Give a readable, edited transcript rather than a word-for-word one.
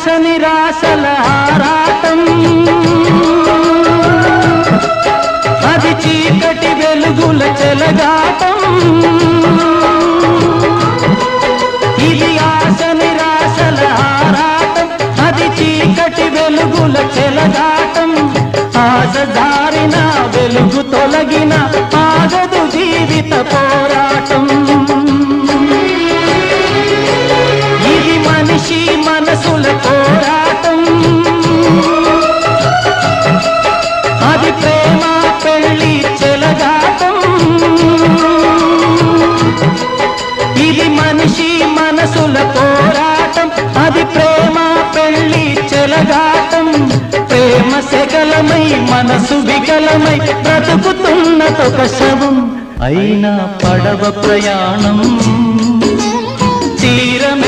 ఆశ నిరాశల ఆరాటం, అది చీకటి వెలుగుల చెలగాటం. ఇది ఆశ నిరాశల ఆరాటం, అది చీకటి వెలుగుల చెలగాటం. ఆశ దారిన వెలుగు తొలగిన ఆగదు జీవిత పోరాటం. ఇది మనిషి మనసుల పోరాటం, అది ప్రేమ పెళ్లి చెలగాటం. ఇది మనిషి మనసుల పోరాటం, అది ప్రేమ పెళ్లి చెలగాటం. ప్రేమ సెగలమై మనసు వికలమై బ్రతుకుతున్నదొక శవం. అయినా పడవ ప్రయాణం